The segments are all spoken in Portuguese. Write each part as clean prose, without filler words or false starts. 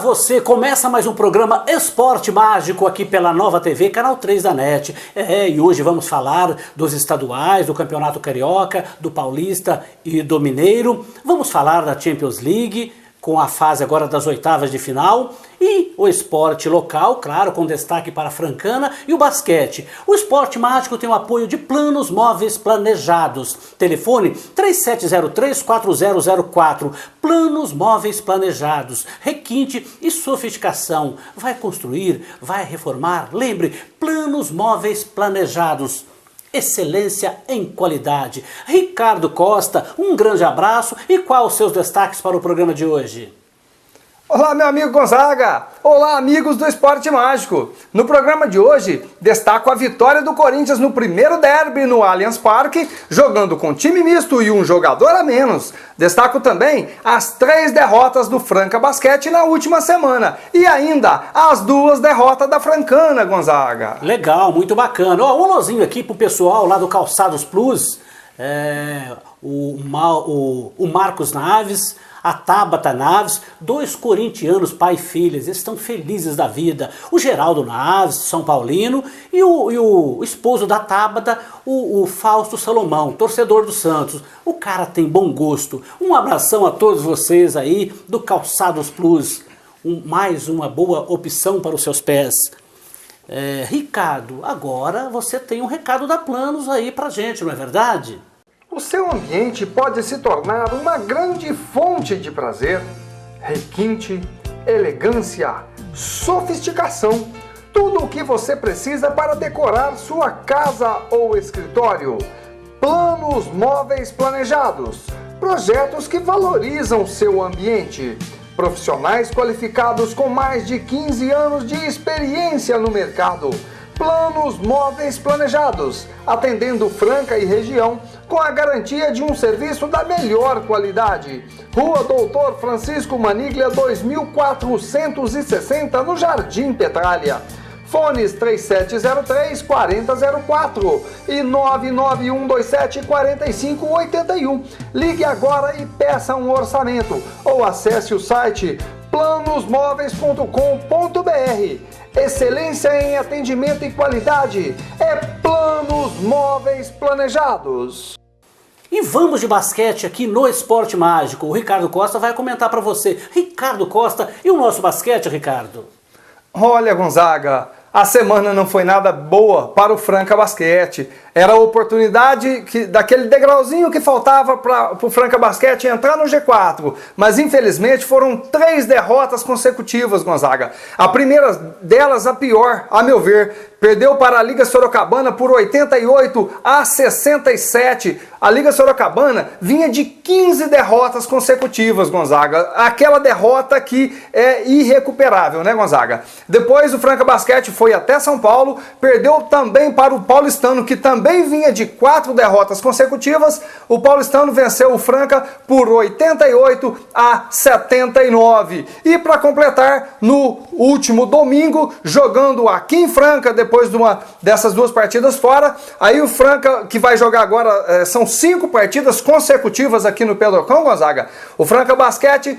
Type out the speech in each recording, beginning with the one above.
você, começa mais um programa Esporte Mágico aqui pela Nova TV, canal 3 da NET. E hoje vamos falar dos estaduais, do Campeonato Carioca, do Paulista e do Mineiro. Vamos falar da Champions League, com a fase agora das oitavas de final, e o esporte local, claro, com destaque para a Francana e o basquete. O Esporte Mágico tem o apoio de Planos Móveis Planejados. Telefone 3703-4004. Planos Móveis Planejados. Requinte e sofisticação. Vai construir, vai reformar? Lembre, Planos Móveis Planejados. Excelência em qualidade. Ricardo Costa, um grande abraço e quais os seus destaques para o programa de hoje? Olá, meu amigo Gonzaga! Olá, amigos do Esporte Mágico! No programa de hoje, destaco a vitória do Corinthians no primeiro derby no Allianz Parque, jogando com time misto e um jogador a menos. Destaco também as 3 derrotas do Franca Basquete na última semana e ainda as 2 derrotas da Francana, Gonzaga. Legal, muito bacana. Ó, um alôzinho aqui pro pessoal lá do Calçados Plus, o Marcos Naves, a Tabata Naves, 2 corintianos, pai e filhas, eles estão felizes da vida. O Geraldo Naves, São Paulino, e o esposo da Tabata, o Fausto Salomão, torcedor do Santos. O cara tem bom gosto. Um abração a todos vocês aí do Calçados Plus. Mais uma boa opção para os seus pés. Ricardo, agora você tem um recado da Planos aí pra gente, não é verdade? O seu ambiente pode se tornar uma grande fonte de prazer, requinte, elegância, sofisticação. Tudo o que você precisa para decorar sua casa ou escritório. Planos Móveis Planejados. Projetos que valorizam seu ambiente. Profissionais qualificados com mais de 15 anos de experiência no mercado. Planos Móveis Planejados, atendendo Franca e região, com a garantia de um serviço da melhor qualidade. Rua Doutor Francisco Maniglia, 2460, no Jardim Petralha. Fones 3703-4004 e 99127-4581. Ligue agora e peça um orçamento ou acesse o site planosmóveis.com.br. Excelência em atendimento e qualidade é Planos Móveis Planejados. E vamos de basquete aqui no Esporte Mágico. O Ricardo Costa vai comentar para você. Ricardo Costa e o nosso basquete, Ricardo? Olha, Gonzaga, a semana não foi nada boa para o Franca Basquete. Era a oportunidade daquele degrauzinho que faltava para o Franca Basquete entrar no G4. Mas infelizmente foram 3 derrotas consecutivas, Gonzaga. A primeira delas, a pior, a meu ver, perdeu para a Liga Sorocabana por 88-67. A Liga Sorocabana vinha de 15 derrotas consecutivas, Gonzaga. Aquela derrota que é irrecuperável, né, Gonzaga? Depois o Franca Basquete foi até São Paulo, perdeu também para o Paulistano, que também vinha de 4 derrotas consecutivas. O Paulistano venceu o Franca por 88-79. E para completar, no último domingo, jogando aqui em Franca, depois dessas 2 partidas fora, aí o Franca, que vai jogar agora, são 5 partidas consecutivas aqui no Pedrocão, Gonzaga. O Franca Basquete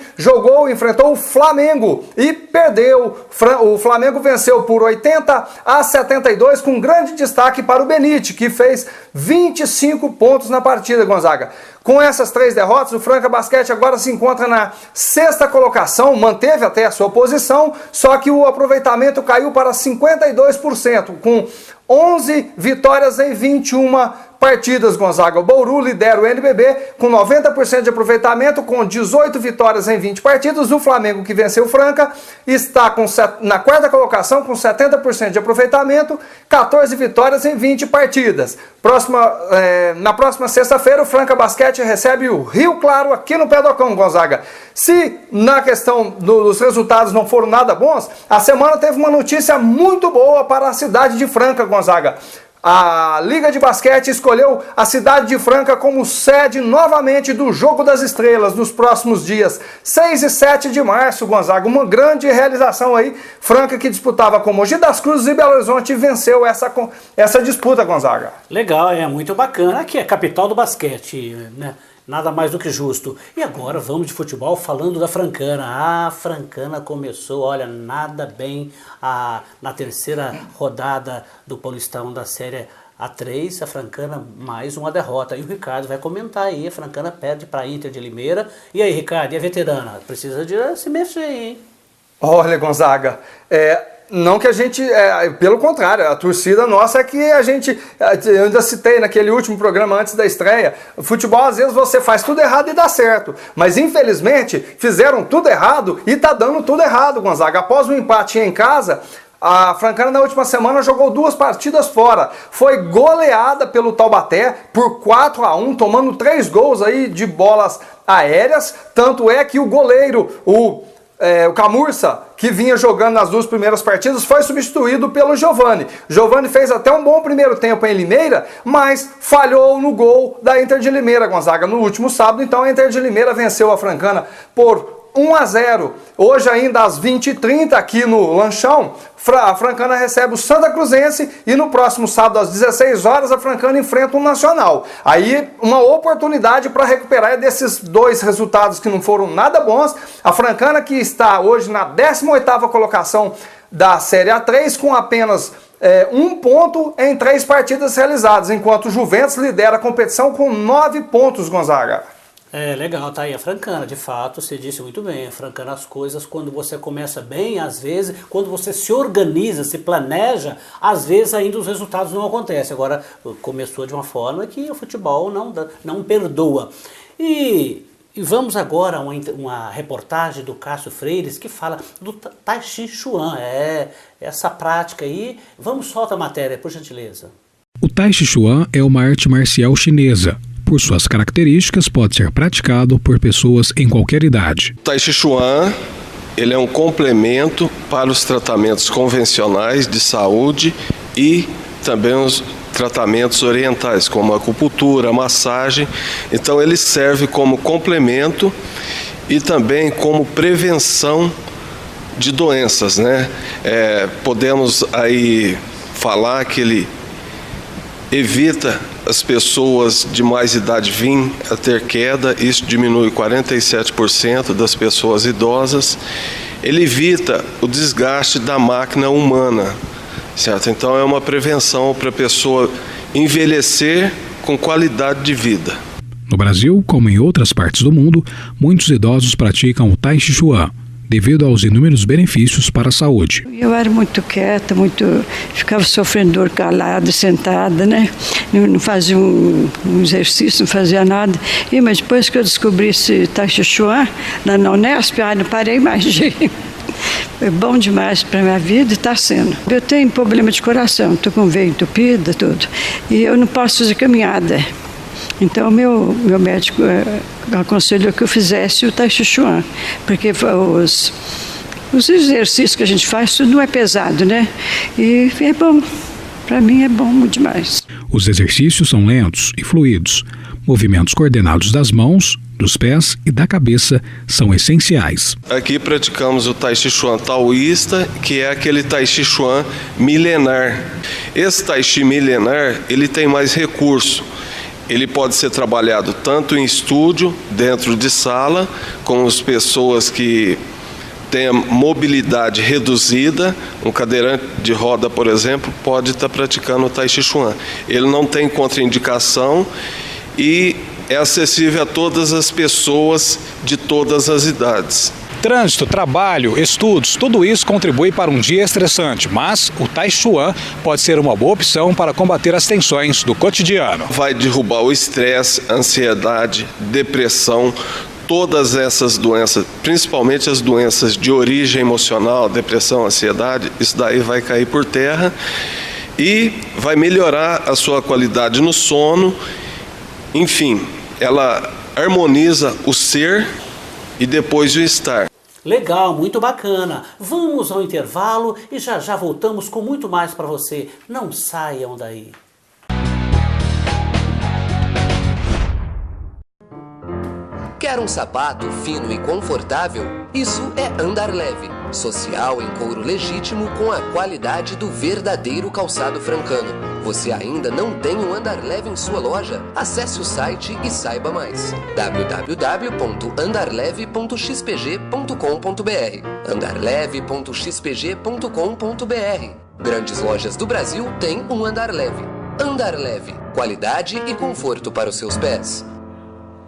enfrentou o Flamengo e perdeu. O Flamengo venceu por 80-72, com grande destaque para o Benite, que fez 25 pontos na partida, Gonzaga. Com essas 3 derrotas, o Franca Basquete agora se encontra na 6ª colocação, manteve até a sua posição, só que o aproveitamento caiu para 52%, com 11 vitórias em 21 partidas, Gonzaga. O Bauru lidera o NBB com 90% de aproveitamento, com 18 vitórias em 20 partidas. O Flamengo, que venceu o Franca, está na 4ª colocação com 70% de aproveitamento, 14 vitórias em 20 partidas. Na próxima sexta-feira, o Franca Basquete recebe o Rio Claro aqui no Pedrocão, Gonzaga. Se na questão dos resultados não foram nada bons, a semana teve uma notícia muito boa para a cidade de Franca, Gonzaga. A Liga de Basquete escolheu a cidade de Franca como sede novamente do Jogo das Estrelas nos próximos dias 6 e 7 de março, Gonzaga. Uma grande realização aí. Franca, que disputava com Mogi das Cruzes e Belo Horizonte, venceu essa disputa, Gonzaga. Legal, é muito bacana. Aqui é a capital do basquete, né? Nada mais do que justo. E agora vamos de futebol falando da Francana. A Francana começou, olha, nada bem na terceira rodada do Paulistão da Série A3. A Francana mais uma derrota. E o Ricardo vai comentar aí. A Francana perde para a Inter de Limeira. E aí, Ricardo, e a veterana? Precisa de se mexer, hein? Olha, Gonzaga, não que a gente, pelo contrário, a torcida nossa é que a gente, eu ainda citei naquele último programa antes da estreia, o futebol às vezes você faz tudo errado e dá certo, mas infelizmente fizeram tudo errado e tá dando tudo errado, Gonzaga. Após um empate em casa, a Francana na última semana jogou 2 partidas fora, foi goleada pelo Taubaté por 4-1, tomando 3 gols aí de bolas aéreas, tanto é que o goleiro, o Camurça, que vinha jogando nas 2 primeiras partidas, foi substituído pelo Giovani. Giovani fez até um bom primeiro tempo em Limeira, mas falhou no gol da Inter de Limeira, Gonzaga, no último sábado. Então a Inter de Limeira venceu a Francana por 1-0. Hoje ainda às 20h30 aqui no Lanchão, a Francana recebe o Santa Cruzense e no próximo sábado às 16 horas a Francana enfrenta o Nacional. Aí uma oportunidade para recuperar desses 2 resultados que não foram nada bons. A Francana, que está hoje na 18ª colocação da Série A3 com apenas 1 ponto em 3 partidas realizadas, enquanto o Juventus lidera a competição com 9 pontos, Gonzaga. Legal, tá aí a Francana, de fato, você disse muito bem, a Francana, as coisas, quando você começa bem, às vezes, quando você se organiza, se planeja, às vezes ainda os resultados não acontecem. Agora, começou de uma forma que o futebol não perdoa. E vamos agora a uma reportagem do Cássio Freires, que fala do Tai Chi Chuan, essa prática aí. Vamos, solta a matéria, por gentileza. O Tai Chi Chuan é uma arte marcial chinesa. Por suas características, pode ser praticado por pessoas em qualquer idade. O Tai Chi Chuan, ele é um complemento para os tratamentos convencionais de saúde e também os tratamentos orientais, como a acupuntura, a massagem. Então ele serve como complemento e também como prevenção de doenças, né? Podemos aí falar que ele evita as pessoas de mais idade vir a ter queda, isso diminui 47% das pessoas idosas. Ele evita o desgaste da máquina humana, certo? Então é uma prevenção para a pessoa envelhecer com qualidade de vida. No Brasil, como em outras partes do mundo, muitos idosos praticam o Tai Chi Chuan, devido aos inúmeros benefícios para a saúde. Eu era muito quieta, ficava sofrendo dor calada, sentada, né? Não fazia um exercício, não fazia nada. Mas depois que eu descobri esse Tai Chi Chuan, lá na Unesp, não parei mais de Foi bom demais para a minha vida e está sendo. Eu tenho problema de coração, estou com veia entupida, tudo. E eu não posso fazer caminhada. Então, meu médico aconselhou que eu fizesse o Tai Chi Chuan, porque os exercícios que a gente faz, tudo não é pesado, né? E é bom, para mim é bom demais. Os exercícios são lentos e fluidos. Movimentos coordenados das mãos, dos pés e da cabeça são essenciais. Aqui praticamos o Tai Chi Chuan taoísta, que é aquele Tai Chi Chuan milenar. Esse Tai Chi milenar, ele tem mais recurso. Ele pode ser trabalhado tanto em estúdio, dentro de sala, com as pessoas que têm a mobilidade reduzida. Um cadeirante de roda, por exemplo, pode estar praticando o Tai Chi Chuan. Ele não tem contraindicação e é acessível a todas as pessoas de todas as idades. Trânsito, trabalho, estudos, tudo isso contribui para um dia estressante, mas o Tai Chuan pode ser uma boa opção para combater as tensões do cotidiano. Vai derrubar o estresse, ansiedade, depressão, todas essas doenças, principalmente as doenças de origem emocional, depressão, ansiedade, isso daí vai cair por terra e vai melhorar a sua qualidade no sono. Enfim, ela harmoniza o ser e depois o estar. Legal, muito bacana. Vamos ao intervalo e já já voltamos com muito mais para você. Não saiam daí. Quer um sapato fino e confortável? Isso é andar leve. Social em couro legítimo com a qualidade do verdadeiro calçado francano. Você ainda não tem um andar leve em sua loja? Acesse o site e saiba mais. www.andarleve.xpg.com.br andarleve.xpg.com.br Grandes lojas do Brasil têm um Andar Leve. Andar Leve, qualidade e conforto para os seus pés.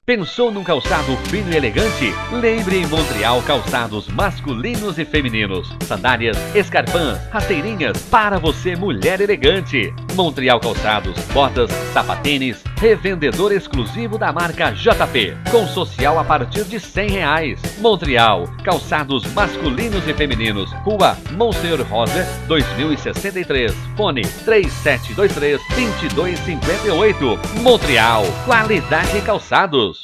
Pensou num calçado fino e elegante? Lembre em Montreal calçados masculinos e femininos. Sandálias, escarpãs, rasteirinhas, para você mulher elegante. Montreal Calçados, botas, sapatênis, revendedor exclusivo da marca JP, com social a partir de R$100. Montreal, calçados masculinos e femininos. Rua Monsieur Rosa, 2063. Fone 3723-2258. Montreal, qualidade em calçados.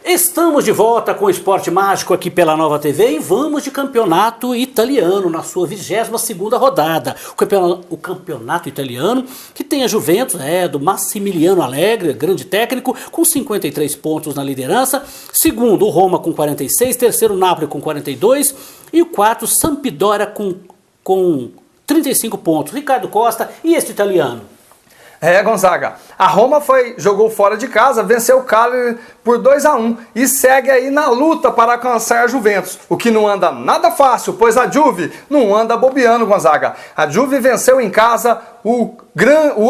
Estamos de volta com o Esporte Mágico aqui pela Nova TV e vamos de campeonato italiano na sua 22ª rodada. O campeonato italiano que tem a Juventus, do Massimiliano Allegri, grande técnico, com 53 pontos na liderança. Segundo, o Roma com 46, terceiro, Napoli com 42 e o quarto, Sampdoria com 35 pontos. Ricardo Costa e este italiano. Gonzaga, a Roma jogou fora de casa, venceu o Cagliari por 2-1 e segue aí na luta para alcançar a Juventus, o que não anda nada fácil, pois a Juve não anda bobeando, Gonzaga. A Juve venceu em casa o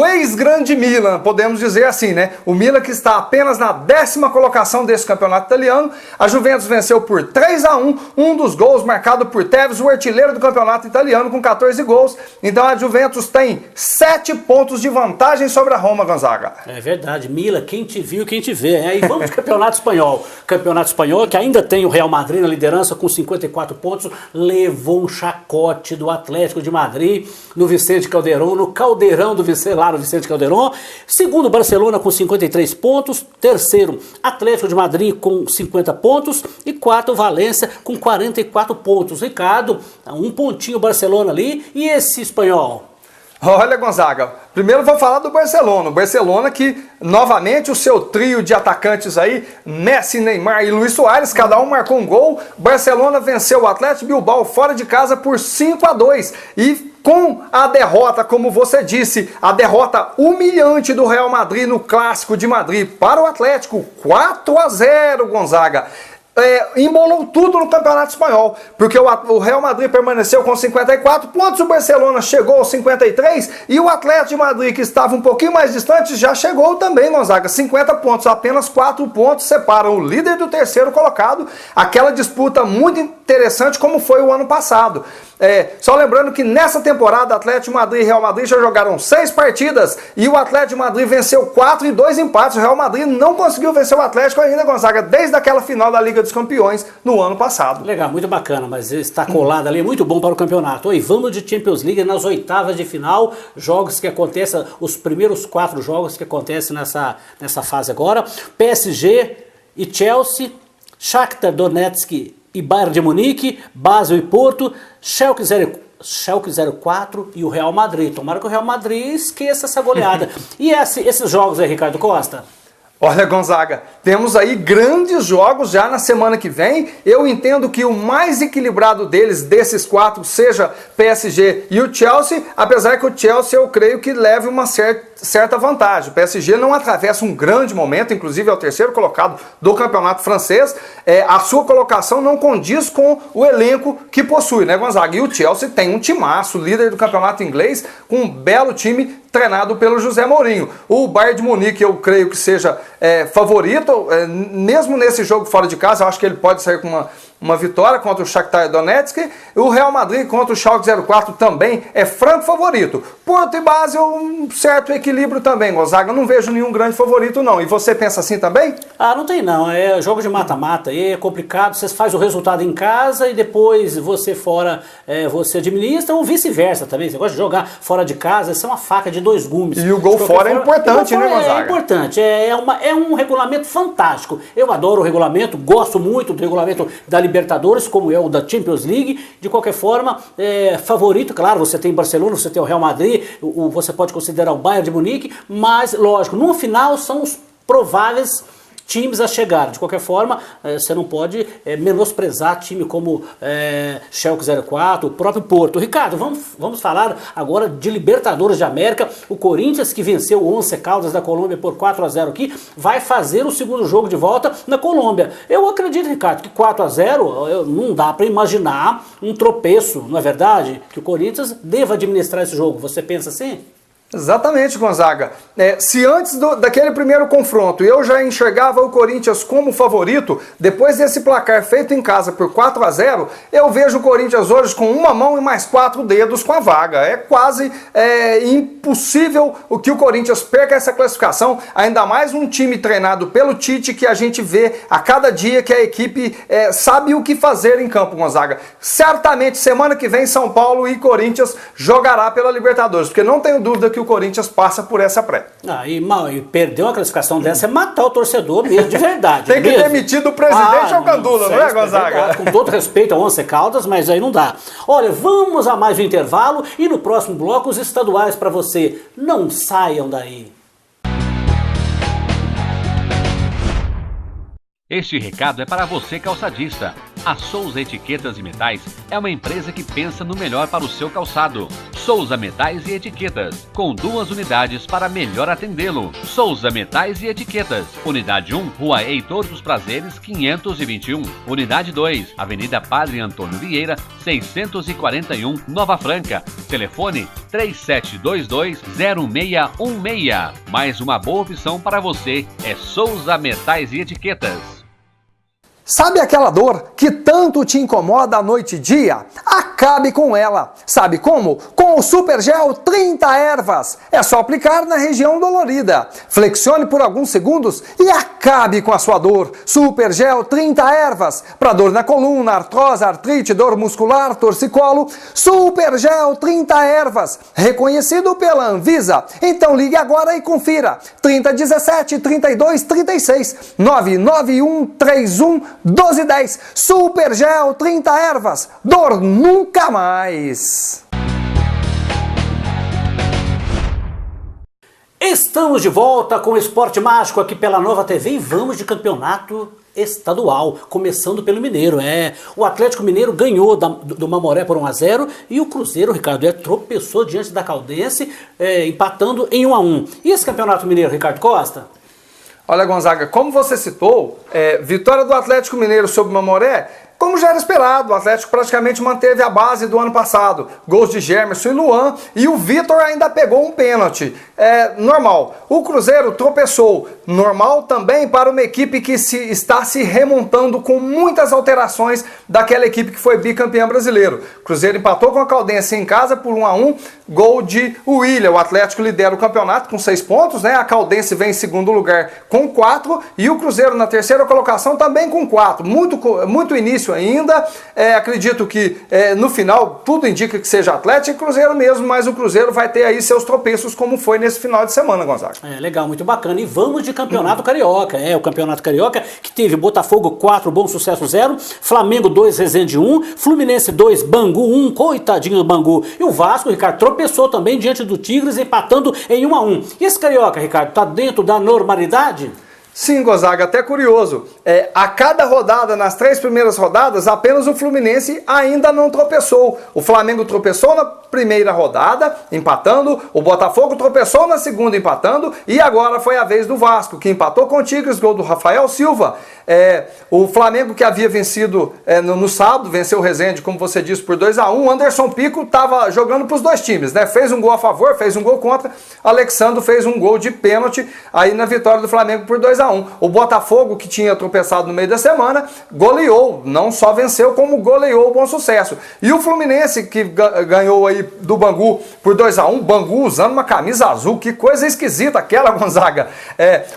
ex-grande Milan, podemos dizer assim, né? O Milan que está apenas na 10ª colocação desse campeonato italiano. A Juventus venceu por 3-1, um dos gols marcado por Tevez, o artilheiro do campeonato italiano, com 14 gols. Então a Juventus tem 7 pontos de vantagem sobre a Roma, Gonzaga. É verdade, Milan, quem te viu, quem te vê. E vamos para o Campeonato Espanhol. Campeonato Espanhol que ainda tem o Real Madrid na liderança com 54 pontos, levou um chacote do Atlético de Madrid no Vicente Calderón, no Caldeirão do Vicente, lá no Vicente Calderón. Segundo, Barcelona com 53 pontos. Terceiro, Atlético de Madrid com 50 pontos. E quarto, Valência com 44 pontos. Ricardo, um pontinho Barcelona ali. E esse espanhol? Olha, Gonzaga, primeiro vou falar do Barcelona. O Barcelona que, novamente, o seu trio de atacantes aí, Messi, Neymar e Luis Suárez, cada um marcou um gol. Barcelona venceu o Athletic Bilbao fora de casa por 5-2. E com a derrota, como você disse, a derrota humilhante do Real Madrid no Clássico de Madrid para o Atlético, 4-0, Gonzaga. Embolou tudo no Campeonato Espanhol, porque o Real Madrid permaneceu com 54 pontos, o Barcelona chegou aos 53 e o Atlético de Madrid, que estava um pouquinho mais distante, já chegou também, Gonzaga, 50 pontos, apenas 4 pontos separam o líder do terceiro colocado, aquela disputa muito interessante como foi o ano passado. Só lembrando que nessa temporada Atlético de Madrid e Real Madrid já jogaram 6 partidas e o Atlético de Madrid venceu 4 e 2 empates. O Real Madrid não conseguiu vencer o Atlético ainda, Gonzaga, desde aquela final da Liga dos Campeões no ano passado. Legal, muito bacana, mas está colado ali, muito bom para o campeonato. Oi, vamos de Champions League nas oitavas de final, jogos que acontecem, os primeiros 4 jogos que acontecem nessa fase agora. PSG e Chelsea, Shakhtar Donetsk e Bayern de Munique, Basel e Porto, Schalke 04 e o Real Madrid. Tomara que o Real Madrid esqueça essa goleada. E esses jogos aí, Ricardo Costa? Olha, Gonzaga, temos aí grandes jogos já na semana que vem. Eu entendo que o mais equilibrado desses 4, seja PSG e o Chelsea, apesar que o Chelsea eu creio que leve uma certa vantagem. O PSG não atravessa um grande momento, inclusive é o terceiro colocado do campeonato francês. A sua colocação não condiz com o elenco que possui, né, Gonzaga? E o Chelsea tem um timaço, líder do campeonato inglês, com um belo time treinado pelo José Mourinho. O Bayern de Munique eu creio que seja favorito, mesmo nesse jogo fora de casa, eu acho que ele pode sair com uma vitória contra o Shakhtar Donetsk. O Real Madrid contra o Schalke 04 também é franco favorito. Porto e Basel, um certo equilíbrio também, Gonzaga. Não vejo nenhum grande favorito não. E você pensa assim também? Não tem não. É jogo de mata-mata. É complicado. Você faz o resultado em casa e depois você fora, você administra, ou vice-versa também. Você gosta de jogar fora de casa, isso é uma faca de 2 gumes. E o gol fora é importante, né, Gonzaga? É importante. É um regulamento fantástico. Eu adoro o regulamento, gosto muito do regulamento da Libertadores, como é o da Champions League. De qualquer forma, favorito, claro, você tem Barcelona, você tem o Real Madrid, você pode considerar o Bayern de Munique, mas, lógico, no final são os prováveis times a chegar. De qualquer forma, você não pode menosprezar time como Schalke 04, o próprio Porto. Ricardo, vamos falar agora de Libertadores de América. O Corinthians, que venceu o Once Caldas da Colômbia por 4-0 aqui, vai fazer o segundo jogo de volta na Colômbia. Eu acredito, Ricardo, que 4-0 não dá para imaginar um tropeço, não é verdade? Que o Corinthians deva administrar esse jogo. Você pensa assim? Exatamente, Gonzaga. Se antes daquele primeiro confronto eu já enxergava o Corinthians como favorito, depois desse placar feito em casa por 4-0, eu vejo o Corinthians hoje com uma mão e mais 4 dedos com a vaga. É quase impossível o que o Corinthians perca essa classificação, ainda mais um time treinado pelo Tite, que a gente vê a cada dia que a equipe sabe o que fazer em campo, Gonzaga. Certamente semana que vem São Paulo e Corinthians jogará pela Libertadores, porque não tenho dúvida que o Corinthians passa por essa pré. E perder uma classificação dessa é matar o torcedor mesmo, de verdade. Tem que demitir do presidente ao Gandula, não é, Gonzaga? Com todo respeito ao Once Caldas, mas aí não dá. Olha, vamos a mais um intervalo e no próximo bloco os estaduais para você. Não saiam daí. Este recado é para você, calçadista. A Souza Etiquetas e Metais é uma empresa que pensa no melhor para o seu calçado. Souza Metais e Etiquetas, com 2 unidades para melhor atendê-lo. Souza Metais e Etiquetas, Unidade 1, Rua Heitor dos Prazeres, 521. Unidade 2, Avenida Padre Antônio Vieira, 641, Nova Franca. Telefone 3722-0616. Mais uma boa opção para você é Souza Metais e Etiquetas. Sabe aquela dor que tanto te incomoda à noite e dia? Acabe com ela. Sabe como? Com o Super Gel 30 ervas. É só aplicar na região dolorida. Flexione por alguns segundos e acabe com a sua dor. Super Gel 30 ervas. Para dor na coluna, artrose, artrite, dor muscular, torcicolo. Super Gel 30 ervas. Reconhecido pela Anvisa. Então ligue agora e confira. 3017 32 36 991 31 1210, Super Gel 30 ervas, dor nunca mais. Estamos de volta com o Esporte Mágico aqui pela Nova TV e vamos de campeonato estadual, começando pelo Mineiro. O Atlético Mineiro ganhou do Mamoré por 1-0 e o Cruzeiro, Ricardo, tropeçou diante da Caldense, empatando em 1-1. E esse campeonato mineiro, Ricardo Costa? Olha, Gonzaga, como você citou, vitória do Atlético Mineiro sobre o Mamoré, como já era esperado, o Atlético praticamente manteve a base do ano passado. Gols de Germerson e Luan, e o Vitor ainda pegou um pênalti. Normal. O Cruzeiro tropeçou. Normal também para uma equipe que está se remontando com muitas alterações daquela equipe que foi bicampeã brasileiro. O Cruzeiro empatou com a Caldense em casa por 1-1, gol de William. O Atlético lidera o campeonato com 6 pontos, né? A Caldense vem em segundo lugar com 4 e o Cruzeiro na terceira colocação também com 4. Muito início ainda. Acredito que no final tudo indica que seja Atlético e Cruzeiro mesmo, mas o Cruzeiro vai ter aí seus tropeços como foi nesse final de semana, Gonzaga. Legal, muito bacana. E vamos de Campeonato Carioca. O Campeonato Carioca que teve Botafogo 4, Bom Sucesso 0, Flamengo 2, Resende 1, Fluminense 2, Bangu 1, coitadinho do Bangu. E o Vasco, Ricardo, tropeçou também diante do Tigres, empatando em 1-1. E esse Carioca, Ricardo, tá dentro da normalidade? Sim, Gonzaga, até curioso. A cada rodada, nas 3 primeiras rodadas, apenas o Fluminense ainda não tropeçou. O Flamengo tropeçou na primeira rodada, empatando. O Botafogo tropeçou na segunda, empatando. E agora foi a vez do Vasco, que empatou com o Tigres, gol do Rafael Silva. O Flamengo, que havia vencido no sábado, venceu o Resende, como você disse, por 2-1. Anderson Pico estava jogando para os dois times, né? Fez um gol a favor, fez um gol contra. Alexandro fez um gol de pênalti aí na vitória do Flamengo por 2-1. O Botafogo, que tinha tropeçado no meio da semana, goleou, não só venceu, como goleou o Bom Sucesso. E o Fluminense, que ganhou aí do Bangu por 2-1, Bangu usando uma camisa azul, que coisa esquisita aquela, Gonzaga.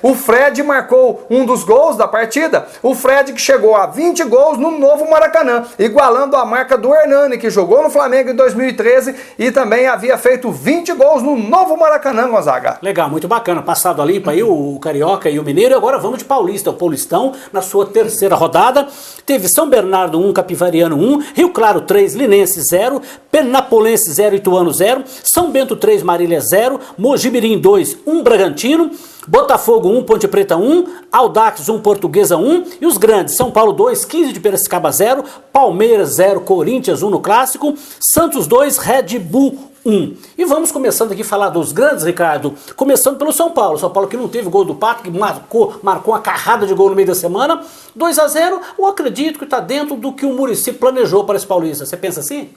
O Fred marcou um dos gols da partida, o Fred que chegou a 20 gols no novo Maracanã, igualando a marca do Hernani, que jogou no Flamengo em 2013 e também havia feito 20 gols no novo Maracanã, Gonzaga. Legal, muito bacana, passado a limpa aí o Carioca e o Mineiro. Mineiro e agora vamos de Paulista. O Paulistão, na sua terceira rodada, teve São Bernardo 1, Capivariano 1, Rio Claro 3, Linense 0, Pernapolense 0, Ituano 0, São Bento 3, Marília 0, Mojimirim 2, 1, Bragantino, Botafogo 1, Ponte Preta 1, Audax 1, Portuguesa 1 e os grandes, São Paulo 2, 15 de Piracicaba 0, Palmeiras 0, Corinthians 1 no Clássico, Santos 2, Red Bull 1. E vamos começando aqui a falar dos grandes, Ricardo, começando pelo São Paulo. São Paulo que não teve gol do Pato, que marcou uma carrada de gol no meio da semana, 2-0, eu acredito que está dentro do que o Muricy planejou para esse Paulista. Você pensa assim?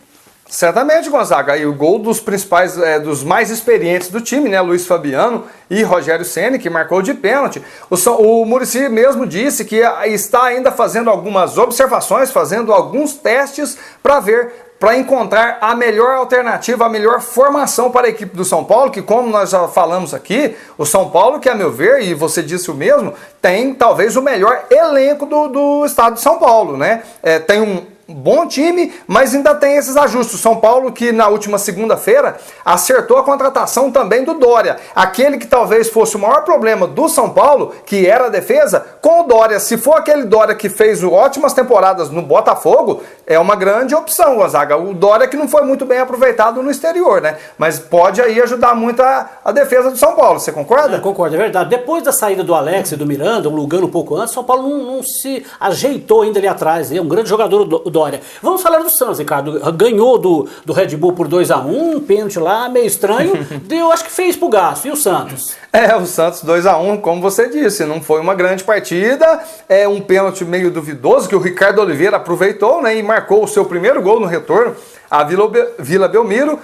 Certamente, Gonzaga, e o gol dos principais, dos mais experientes do time, né, Luiz Fabiano e Rogério Ceni, que marcou de pênalti. O Muricy mesmo disse que está ainda fazendo algumas observações, fazendo alguns testes para encontrar a melhor alternativa, a melhor formação para a equipe do São Paulo, que como nós já falamos aqui, o São Paulo, que a meu ver, e você disse o mesmo, tem talvez o melhor elenco do estado de São Paulo, né? Tem um bom time, mas ainda tem esses ajustes. O São Paulo que na última segunda-feira acertou a contratação também do Dória, aquele que talvez fosse o maior problema do São Paulo, que era a defesa, com o Dória. Se for aquele Dória que fez ótimas temporadas no Botafogo, é uma grande opção, Gonzaga. O Dória que não foi muito bem aproveitado no exterior, né? Mas pode aí ajudar muito a defesa do São Paulo, você concorda? Concordo, é verdade. Depois da saída do Alex e do Miranda, o Lugano um pouco antes, o São Paulo não se ajeitou ainda ali atrás. É um grande jogador, o Dória. Vamos falar do Santos, Ricardo. Ganhou do Red Bull por 2-1, um pênalti lá, meio estranho. Deu, acho que fez pro gasto. E o Santos? O Santos 2-1, como você disse, não foi uma grande partida. É um pênalti meio duvidoso que o Ricardo Oliveira aproveitou, né, e marcou o seu primeiro gol no retorno à Vila Belmiro.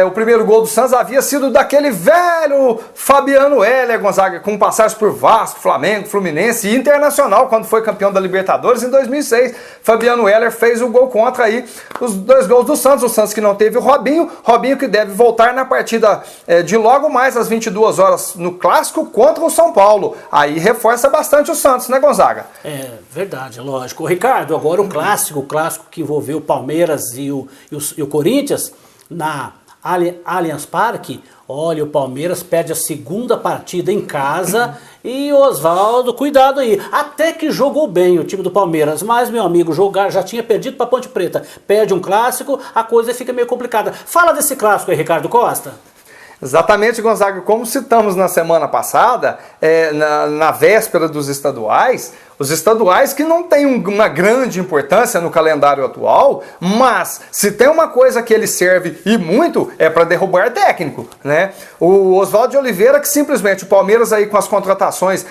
O primeiro gol do Santos havia sido daquele velho Fabiano Heller, Gonzaga, com passagens por Vasco, Flamengo, Fluminense e Internacional, quando foi campeão da Libertadores em 2006. Fabiano Heller fez o gol contra aí os 2 gols do Santos. O Santos que não teve o Robinho que deve voltar na partida de logo mais às 22 horas no Clássico contra o São Paulo. Aí reforça bastante o Santos, né, Gonzaga? É verdade, lógico. Ricardo, agora o clássico que envolveu o Palmeiras e o Corinthians na Allianz Parque. Olha, o Palmeiras perde a segunda partida em casa e Oswaldo, cuidado aí, até que jogou bem o time do Palmeiras, mas meu amigo, já tinha perdido para Ponte Preta, perde um clássico, a coisa fica meio complicada. Fala desse clássico aí, Ricardo Costa. Exatamente, Gonzaga, como citamos na semana passada, na véspera dos estaduais, os estaduais que não têm uma grande importância no calendário atual, mas se tem uma coisa que ele serve e muito é para derrubar técnico, né? O Oswaldo de Oliveira, que simplesmente o Palmeiras aí com as contratações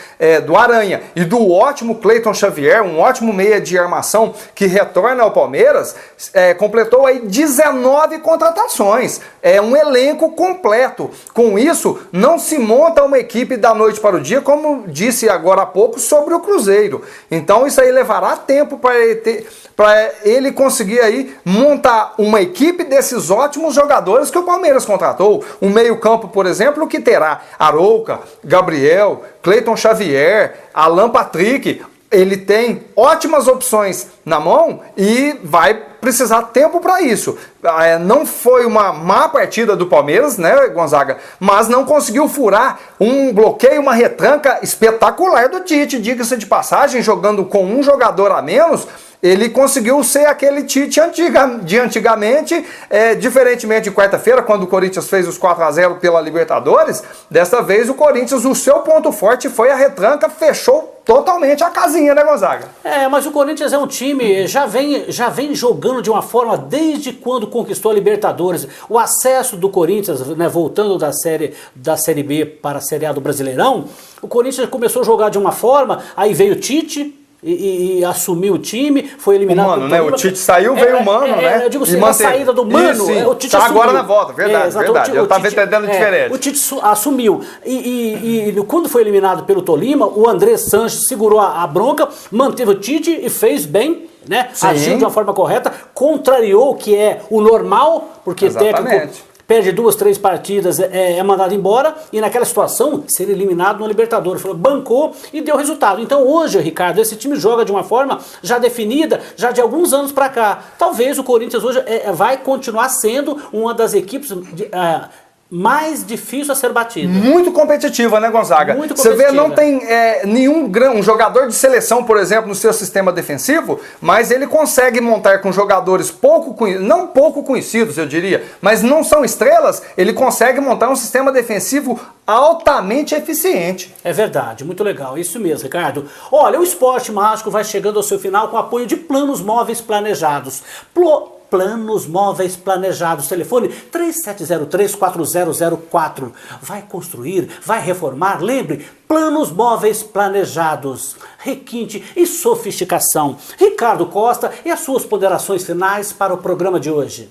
do Aranha e do ótimo Cleiton Xavier, um ótimo meia de armação que retorna ao Palmeiras, completou aí 19 contratações, é um elenco completo. Com isso, não se monta uma equipe da noite para o dia, como disse agora há pouco sobre o Cruzeiro. Então isso aí levará tempo para ele conseguir aí montar uma equipe desses ótimos jogadores que o Palmeiras contratou. Um meio-campo, por exemplo, que terá Arouca, Gabriel, Cleiton Xavier, Alan Patrick. Ele tem ótimas opções na mão e vai precisar tempo para isso. Não foi uma má partida do Palmeiras, né, Gonzaga? Mas não conseguiu furar um bloqueio, uma retranca espetacular do Tite. Diga-se de passagem, jogando com um jogador a menos, ele conseguiu ser aquele Tite de antigamente, diferentemente de quarta-feira, quando o Corinthians fez os 4-0 pela Libertadores. Dessa vez o Corinthians, o seu ponto forte foi a retranca, fechou totalmente a casinha, né, Gonzaga? Mas o Corinthians é um time, já vem jogando de uma forma desde quando conquistou a Libertadores. O acesso do Corinthians, né, voltando da Série B para a Série A do Brasileirão, o Corinthians começou a jogar de uma forma, aí veio o Tite e assumiu o time, foi eliminado. O Mano, né? O Tite saiu, veio o Mano, né? Eu digo assim, a saída do Mano, o Tite tá assumiu. Agora na volta, verdade. Eu estava entendendo diferente. O Tite assumiu. E quando foi eliminado pelo Tolima, o André Sanches segurou a bronca, manteve o Tite e fez bem, né? Agiu de uma forma correta, contrariou o que é o normal, porque técnico perde 2, 3 partidas, é mandado embora, e naquela situação, ser eliminado no Libertadores. Bancou e deu resultado. Então hoje, Ricardo, esse time joga de uma forma já definida, já de alguns anos para cá. Talvez o Corinthians hoje vai continuar sendo uma das equipes mais difícil a ser batida. Muito competitiva, né, Gonzaga? Muito Você competitiva. vê, não tem um jogador de seleção, por exemplo, no seu sistema defensivo, mas ele consegue montar com jogadores não pouco conhecidos, eu diria, mas não são estrelas, ele consegue montar um sistema defensivo altamente eficiente. É verdade, muito legal, isso mesmo, Ricardo. Olha, o Esporte Mágico vai chegando ao seu final com o apoio de Planos Móveis Planejados. Planos Móveis Planejados, telefone 3703-4004. Vai construir, vai reformar, lembre, Planos Móveis Planejados, requinte e sofisticação. Ricardo Costa e as suas ponderações finais para o programa de hoje.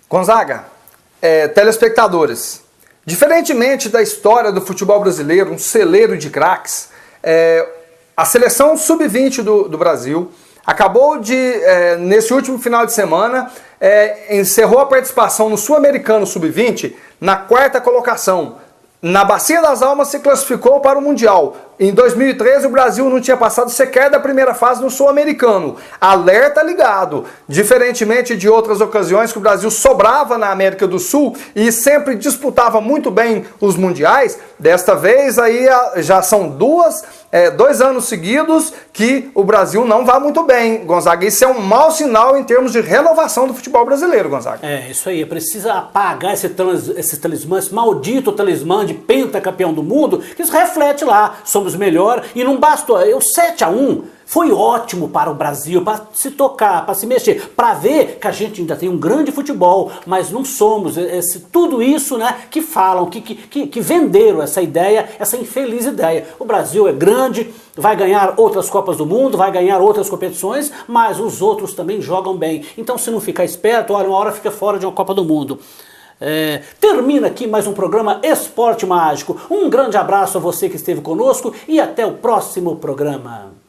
Gonzaga, telespectadores, diferentemente da história do futebol brasileiro, um celeiro de craques, a seleção sub-20 do Brasil acabou nesse último final de semana, encerrou a participação no Sul-Americano Sub-20 na 4ª colocação. Na Bacia das Almas se classificou para o Mundial. Em 2013 o Brasil não tinha passado sequer da primeira fase no Sul-Americano. Alerta ligado. Diferentemente de outras ocasiões que o Brasil sobrava na América do Sul e sempre disputava muito bem os mundiais, desta vez aí já são 2 anos seguidos que o Brasil não vai muito bem, Gonzaga. Isso é um mau sinal em termos de renovação do futebol brasileiro, Gonzaga. Isso aí, precisa apagar esse talismã, esse maldito talismã de pentacampeão do mundo, que isso reflete lá, somos melhor, e não basta, o 7-1 foi ótimo para o Brasil, para se tocar, para se mexer, para ver que a gente ainda tem um grande futebol, mas não somos, tudo isso, né, que falam, que venderam essa ideia, essa infeliz ideia. O Brasil é grande, vai ganhar outras Copas do Mundo, vai ganhar outras competições, mas os outros também jogam bem. Então, se não ficar esperto, olha, uma hora fica fora de uma Copa do Mundo. Termina aqui mais um programa Esporte Mágico. Um grande abraço a você que esteve conosco e até o próximo programa.